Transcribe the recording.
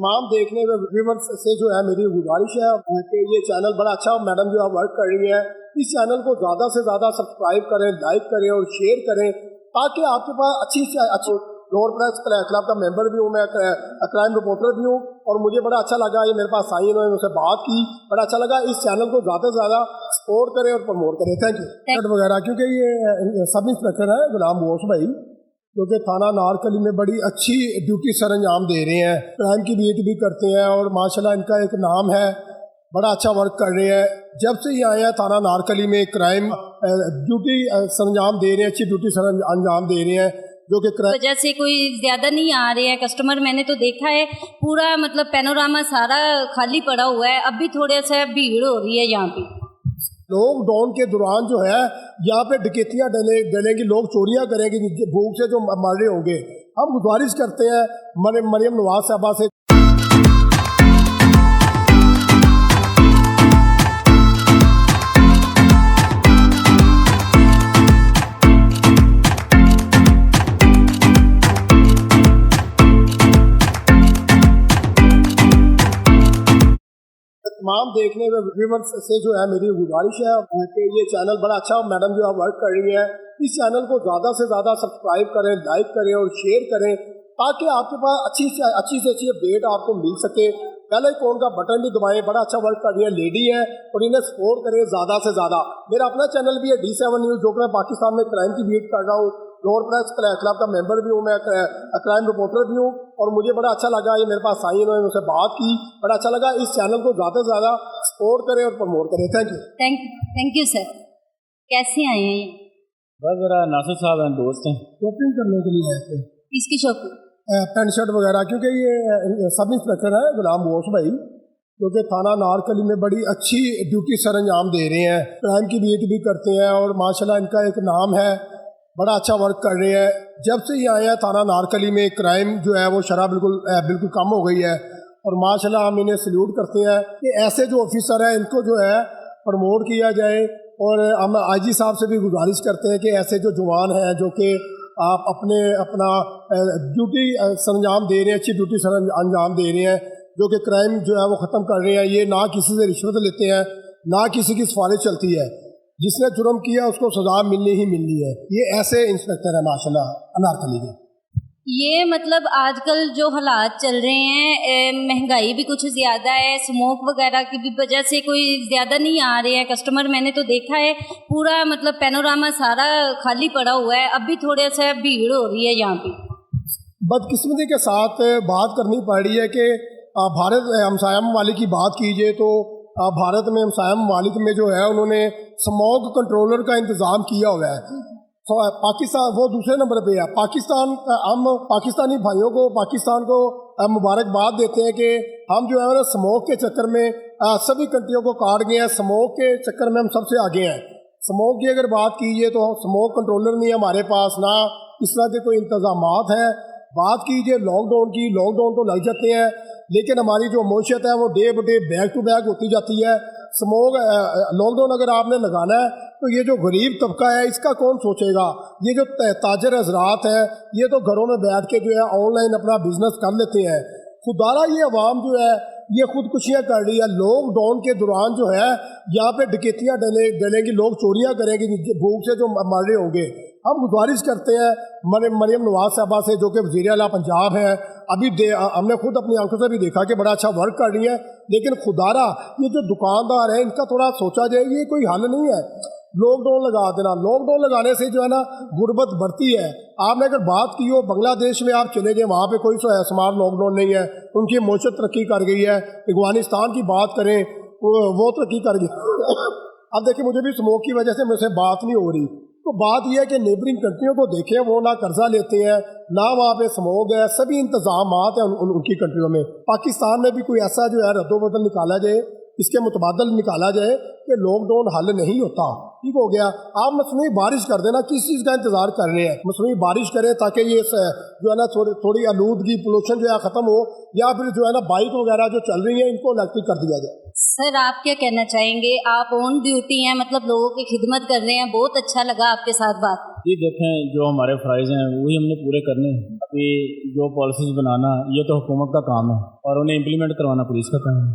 तमाम देखने में व्यूअर्स से जो है मेरी गुजारिश है कि ये चैनल बड़ा अच्छा मैडम जो है वर्क कर रही है, इस चैनल को ज़्यादा से ज़्यादा सब्सक्राइब करें, लाइक करें और शेयर करें ताकि आपके पास अच्छी से अच्छी लोअर प्रेस क्लब का मेंबर भी हूँ, मैं क्राइम रिपोर्टर भी हूँ और मुझे बड़ा अच्छा लगा ये मेरे पास आई, इन्होंने मुझसे बात की, बड़ा अच्छा लगा। इस चैनल को ज़्यादा से ज़्यादा सपोर्ट करें और प्रमोट करें। थैंक यू वगैरह, क्योंकि ये सब इंस्पेक्टर है गुलाम बोस भाई जो कि थाना नारकली में बड़ी अच्छी ड्यूटी सर अंजाम दे रहे हैं, क्राइम की बीट भी करते हैं और माशाल्लाह इनका एक नाम है, बड़ा अच्छा वर्क कर रहे हैं। जब से ये आए हैं थाना नारकली में क्राइम ड्यूटी सर अंजाम दे रहे हैं, अच्छी ड्यूटी सर अंजाम दे रहे हैं जो कि वजह से कोई ज़्यादा नहीं आ रहे हैं कस्टमर। मैंने तो देखा है पूरा मतलब पैनोरामा सारा खाली पड़ा हुआ है, अब भी थोड़ा सा भीड़ हो रही है यहाँ पे। लॉकडाउन के दौरान जो है यहाँ पे डकैतियाँ डलेंगी, लोग चोरियाँ करेंगे, भूख से जो मर रहे होंगे। हम गुजारिश करते हैं मरियम नवाज साहबा से तमाम देखने में व्यूअर्स से जो है मेरी गुजारिश है कि ये चैनल बड़ा अच्छा मैडम जो है वर्क कर रही है, इस चैनल को ज़्यादा से ज़्यादा सब्सक्राइब करें, लाइक करें और शेयर करें ताकि आपके पास अच्छी से अच्छी अपडेट आपको मिल सके। बेल आइकन का बटन भी दबाएं, बड़ा अच्छा वर्क कर रही है, लेडी है और इन्हें सपोर्ट करें ज़्यादा से ज़्यादा। मेरा अपना चैनल भी है D7 न्यूज़ जो कि मैं पाकिस्तान में क्राइम की बीट कर रहा हूँ, लोअर प्रेस क्लब का मेंबर भी हूँ, मैं क्राइम रिपोर्टर भी हूँ और मुझे बड़ा अच्छा लगा ये मेरे पास आई, इन्होंने मुझसे बात की, बड़ा अच्छा लगा। इस चैनल को ज़्यादा से ज़्यादा सपोर्ट करें और प्रमोट करें। Thank you sir. कैसे आए हैं? बस जरा नासिर साहब हैं, दोस्त हैं, शॉपिंग करने के लिए आए थे। इसकी शॉपिंग पैंट शर्ट वगैरह, क्योंकि ये सब इंस्पेक्टर है गुलाम बोस भाई जो कि थाना नारकली में बड़ी अच्छी ड्यूटी सर अंजाम दे रहे हैं, क्राइम की बीट भी करते हैं और माशाल्लाह इनका एक नाम है, बड़ा अच्छा वर्क कर रहे हैं। जब से ये आए हैं थाना नारकली में क्राइम जो है वो शरह बिल्कुल कम हो गई है और माशाल्लाह हम इन्हें सल्यूट करते हैं कि ऐसे जो ऑफिसर हैं इनको जो है प्रमोट किया जाए और हम IG साहब से भी गुजारिश करते हैं कि ऐसे जो जवान हैं जो कि आप अपना ड्यूटी सर अंजाम दे रहे हैं, अच्छी ड्यूटी सर अंजाम दे रहे हैं जो कि क्राइम जो है वो ख़त्म कर रहे हैं। ये ना किसी से रिश्वत लेते हैं, ना किसी की सिफारिश चलती है, जिसने जुर्म किया उसको सज़ा मिलनी ही मिलनी है। ये ऐसे इंस्पेक्टर है माशाल्लाह अनारकली के। ये मतलब आजकल जो हालात चल रहे हैं, महंगाई भी कुछ ज़्यादा है, स्मोक वगैरह की भी वजह से कोई ज़्यादा नहीं आ रहे हैं कस्टमर। मैंने तो देखा है पूरा मतलब पैनोरामा सारा खाली पड़ा हुआ है, अब भी थोड़ा सा भीड़ हो रही है यहाँ पे। बदकिस्मती के साथ बात करनी पड़ रही है कि भारत हमसाया ममालिक की बात कीजिए तो भारत में हमसाया ममालिक में जो है उन्होंने स्मोक कंट्रोलर का इंतज़ाम किया हुआ है। पाकिस्तान वो दूसरे नंबर पे है। हम पाकिस्तानी भाइयों को पाकिस्तान को मुबारकबाद देते हैं कि हम जो है स्मोक के चक्कर में सभी कंट्रियों को काट गए हैं, स्मोक के चक्कर में हम सबसे आगे हैं। स्मोक की अगर बात कीजिए तो स्मोक कंट्रोलर नहीं है हमारे पास, ना इस तरह के कोई इंतजामात हैं। बात कीजिए लॉकडाउन की, लॉकडाउन तो लग जाते हैं लेकिन हमारी जो मईशत है वो डे ब डे बैक टू बैक होती जाती है। स्मोक लॉकडाउन अगर आपने लगाना है तो ये जो गरीब तबका है इसका कौन सोचेगा। ये जो ताजर हजरात हैं ये तो घरों में बैठ के जो है ऑनलाइन अपना बिजनेस कर लेते हैं। खुदारा ये अवाम जो है ये खुदकुशियाँ कर रही है। लॉकडाउन के दौरान जो है यहाँ पे डकैतियाँ डलेंगी, लोग चोरियाँ करेंगे, भूख से जो मर रहे होंगे। हम गुजारिश करते हैं मरियम नवाज साहबा से जो कि वज़ीर आला पंजाब है, अभी हमने खुद अपनी आंखों से भी देखा कि बड़ा अच्छा वर्क कर रही है, लेकिन खुदारा ये जो दुकानदार है इनका थोड़ा सोचा जाए, ये कोई हल नहीं है लॉकडाउन लगा देना। लॉकडाउन लगाने से जो है ना गुर्बत बढ़ती है। आपने अगर बात की हो बांग्लादेश में आप चले गए, वहाँ पे कोई स्मार्ट लॉकडाउन नहीं है, उनकी मईशत तरक्की कर गई है। अफगानिस्तान की बात करें वो तरक्की कर गई। अब देखिए मुझे भी स्मोक की वजह से मुझसे बात नहीं हो रही, तो बात यह है कि नेबरिंग कंट्रियों को देखें, वो ना कर्जा लेते हैं ना वहाँ पे स्मोक है, सभी इंतजामात हैं उनकी कंट्रियों में। पाकिस्तान में भी कोई ऐसा जो है रद्दोबदल निकाला जाए, इसके मुतबादल निकाला जाए कि लॉकडाउन हल नहीं होता। ठीक हो गया, आप मसनूई बारिश कर देना, किस चीज़ का इंतज़ार कर रहे हैं? मसनूई बारिश करें ताकि ये जो है ना थोड़ी आलूदगी पोल्यूशन जो है ख़त्म हो, या फिर जो है ना बाइक वगैरह जो चल रही हैं इनको इलेक्ट्रिक कर दिया जाए। सर आप क्या कहना चाहेंगे? आप ऑन ड्यूटी हैं, मतलब लोगों की खिदमत कर रहे हैं, बहुत अच्छा लगा आपके साथ बात। जी देखें, जो हमारे फ़राइज़ हैं वही हमने पूरे करने हैं। अभी जो पॉलिसीज़ बनाना ये तो हुकूमत का काम है और उन्हें इम्प्लीमेंट करवाना पुलिस का काम है।